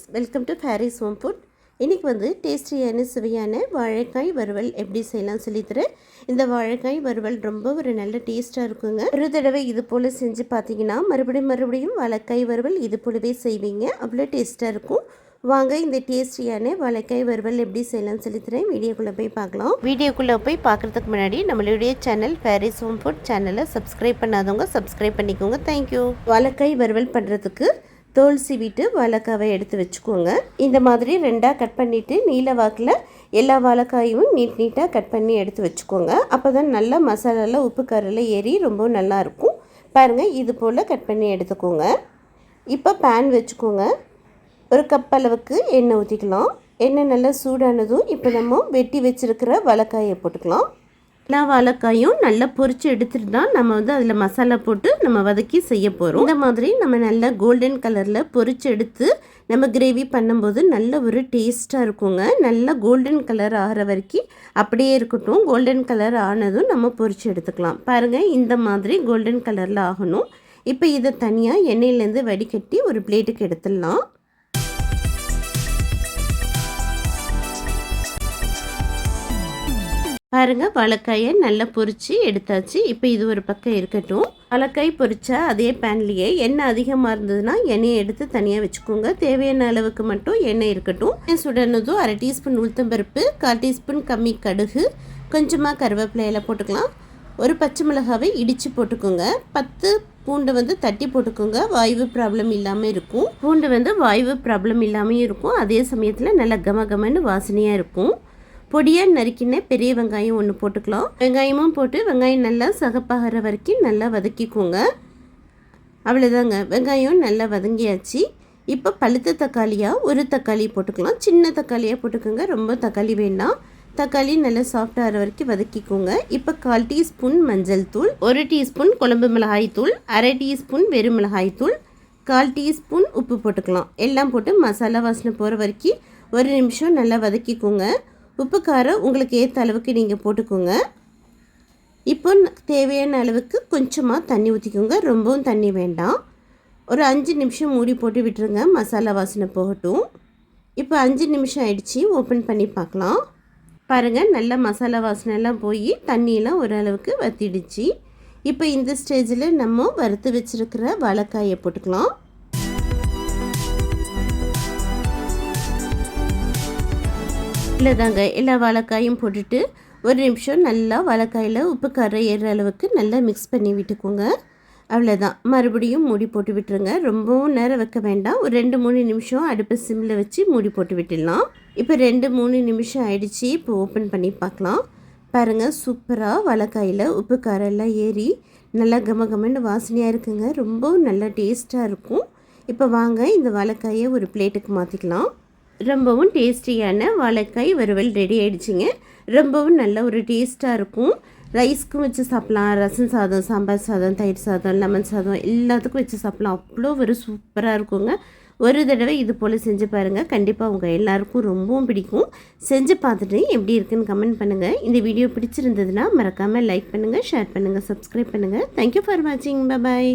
Friends, welcome to Faris home food. இன்றைக்கி வந்து டேஸ்டியான சுவையான வாழைக்காய் வறுவல் எப்படி செய்யலாம் சொல்லித்தரேன். இந்த வாழைக்காய் வறுவல் ரொம்ப ஒரு நல்ல டேஸ்ட்டாக இருக்குங்க. ஒரு தடவை இது போல் செஞ்சு பார்த்தீங்கன்னா மறுபடியும் வாழைக்காய் வறுவல் இது போலவே செய்வீங்க. அவ்வளோ டேஸ்ட்டாக இருக்கும். வாங்க இந்த டேஸ்டியான வாழைக்காய் வறுவல் எப்படி செய்யலாம்னு சொல்லித்தரேன். வீடியோக்குள்ளே போய் பார்க்கலாம். வீடியோக்குள்ளே போய் பார்க்குறதுக்கு முன்னாடி நம்மளுடைய சேனல் ஃபேரிஸ் ஹோம் ஃபுட் சேனலை சப்ஸ்கிரைப் பண்ணாதவங்க சப்ஸ்கிரைப் பண்ணிக்கோங்க. தேங்க்யூ. வாழைக்காய் வறுவல் பண்ணுறதுக்கு தோல் சீவிட்டு வாழைக்காவை எடுத்து வச்சுக்கோங்க. இந்த மாதிரி ரெண்டாக கட் பண்ணிவிட்டு நீல வாக்கில் எல்லா வாழைக்காயும் நீட்டாக கட் பண்ணி எடுத்து வச்சுக்கோங்க. அப்போ தான் நல்லா மசாலாவில் உப்பு காரில் ஏறி ரொம்ப நல்லாயிருக்கும். பாருங்கள், இது போல் கட் பண்ணி எடுத்துக்கோங்க. இப்போ பேன் வச்சுக்கோங்க. ஒரு கப் அளவுக்கு எண்ணெய் ஊற்றிக்கலாம். எண்ணெய் நல்லா சூடானதும் இப்போ நம்ம வெட்டி வச்சுருக்கிற வாழைக்காயை போட்டுக்கலாம். எல்லா வாழைக்காயும் நல்லா பொரித்து எடுத்துகிட்டு தான் நம்ம வந்து அதில் மசாலா போட்டு நம்ம வதக்கி செய்ய போகிறோம். இந்த மாதிரி நம்ம நல்லா கோல்டன் கலரில் பொரித்து எடுத்து நம்ம கிரேவி பண்ணும்போது நல்ல ஒரு டேஸ்ட்டாக இருக்குங்க. நல்லா கோல்டன் கலர் ஆகிற வரைக்கும் அப்படியே இருக்கட்டும். கோல்டன் கலர் ஆனதும் நம்ம பொரித்து எடுத்துக்கலாம். பாருங்கள், இந்த மாதிரி கோல்டன் கலரில் ஆகணும். இப்போ இதை தனியாக எண்ணெயிலேருந்து வடிகட்டி ஒரு பிளேட்டுக்கு எடுத்துடலாம். பாருங்கள், வாழைக்காயை நல்லா பொரித்து எடுத்தாச்சு. இப்போ இது ஒரு பக்கம் இருக்கட்டும். வாழைக்காய் பொரிச்சா அதே பேன்லேயே எண்ணெய் அதிகமாக இருந்ததுன்னா எண்ணெயை எடுத்து தனியாக வச்சுக்கோங்க. தேவையான அளவுக்கு மட்டும் எண்ணெய் இருக்கட்டும். எண்ணெய் சுடனதும் 1/2 டீஸ்பூன் உளுத்தம்பருப்பு, 1/4 டீஸ்பூன் கம்மி கடுகு, கொஞ்சமாக கருவேப்பிலையில் போட்டுக்கலாம். ஒரு பச்சை மிளகாவை இடித்து போட்டுக்கோங்க. 10 பூண்டு வந்து தட்டி போட்டுக்கோங்க. வாய்வு ப்ராப்ளம் இல்லாமல் இருக்கும். பூண்டு வந்து வாய்வு ப்ராப்ளம் இல்லாமல் இருக்கும். அதே சமயத்தில் நல்லா கமகமன்னு வாசனையாக இருக்கும். பொடியாக நறுக்கின பெரிய வெங்காயம் 1 போட்டுக்கலாம். வெங்காயமும் போட்டு வெங்காயம் நல்லா சகப்பாகிற வரைக்கும் நல்லா வதக்கிக்கோங்க. அவ்வளோதாங்க, வெங்காயம் நல்லா வதங்கியாச்சு. இப்போ பழுத்த தக்காளியாக ஒரு தக்காளி போட்டுக்கலாம். சின்ன தக்காளியாக போட்டுக்கோங்க, ரொம்ப தக்காளி வேண்டாம். தக்காளி நல்லா சாஃப்டாகிற வரைக்கும் வதக்கிக்கோங்க. இப்போ 1/4 டீஸ்பூன் மஞ்சள் தூள், 1 டீஸ்பூன் குழம்பு மிளகாய் தூள், 1/2 டீஸ்பூன் வெறும் மிளகாய் தூள், 1/4 டீஸ்பூன் உப்பு போட்டுக்கலாம். எல்லாம் போட்டு மசாலா வாசனை போகிற வரைக்கும் 1 நிமிஷம் நல்லா வதக்கிக்கோங்க. உப்பு காரம் உங்களுக்கு ஏற்ற அளவுக்கு நீங்கள் போட்டுக்கோங்க. இப்போ தேவையான அளவுக்கு கொஞ்சமாக தண்ணி ஊற்றிக்கோங்க. ரொம்பவும் தண்ணி வேண்டாம். ஒரு 5 நிமிஷம் மூடி போட்டு விட்டுருங்க, மசாலா வாசனை போகட்டும். இப்போ 5 நிமிஷம் ஆயிடுச்சு. ஓப்பன் பண்ணி பார்க்கலாம். பாருங்கள், நல்லா மசாலா வாசனைலாம் போய் தண்ணியெலாம் ஓரளவுக்கு வற்றிடுச்சு. இப்போ இந்த ஸ்டேஜில் நம்ம வறுத்து வச்சுருக்கிற வாழைக்காயை போட்டுக்கலாம். இல்லைதாங்க, எல்லா வாழைக்காயும் போட்டுட்டு 1 நிமிஷம் நல்லா வாழைக்காயில் உப்பு காரம் ஏறுற அளவுக்கு நல்லா மிக்ஸ் பண்ணி விட்டுக்கோங்க. அவ்வளோதான், மறுபடியும் மூடி போட்டு விட்டுருங்க. ரொம்பவும் நேரம் வைக்க வேண்டாம். ஒரு 2-3 நிமிஷம் அடுப்பு சிம்மில் வச்சு மூடி போட்டு விட்டுடலாம். இப்போ 2-3 நிமிஷம் ஆயிடுச்சு. இப்போ ஓப்பன் பண்ணி பார்க்கலாம். பாருங்கள், சூப்பராக வாழைக்காயில் உப்பு காரம் எல்லாம் ஏறி நல்லா கமகமன்னு வாசனையாக இருக்குங்க. ரொம்பவும் நல்லா டேஸ்ட்டாக இருக்கும். இப்போ வாங்க இந்த வாழைக்காயை ஒரு பிளேட்டுக்கு மாற்றிக்கலாம். ரொம்பவும் டேஸ்டியான வாழைக்காய் வறுவல் ரெடி ஆகிடுச்சிங்க. ரொம்பவும் நல்ல ஒரு டேஸ்ட்டாக இருக்கும். ரைஸ்க்கும் வச்சு சாப்பிட்லாம், ரசம் சாதம், சாம்பார் சாதம், தயிர் சாதம், லெமன் சாதம் எல்லாத்துக்கும் வச்சு சாப்பிட்லாம். அவ்வளோ ஒரு சூப்பராக இருக்குங்க. ஒரு தடவை இது போல் செஞ்சு பாருங்கள். கண்டிப்பாக உங்கள் எல்லாருக்கும் ரொம்பவும் பிடிக்கும். செஞ்சு பார்த்துட்டு எப்படி இருக்குன்னு கமெண்ட் பண்ணுங்கள். இந்த வீடியோ பிடிச்சிருந்ததுன்னா மறக்காமல் லைக் பண்ணுங்கள், ஷேர் பண்ணுங்கள், சப்ஸ்கிரைப் பண்ணுங்கள். தேங்க்யூ ஃபார் வாட்சிங். பாய்.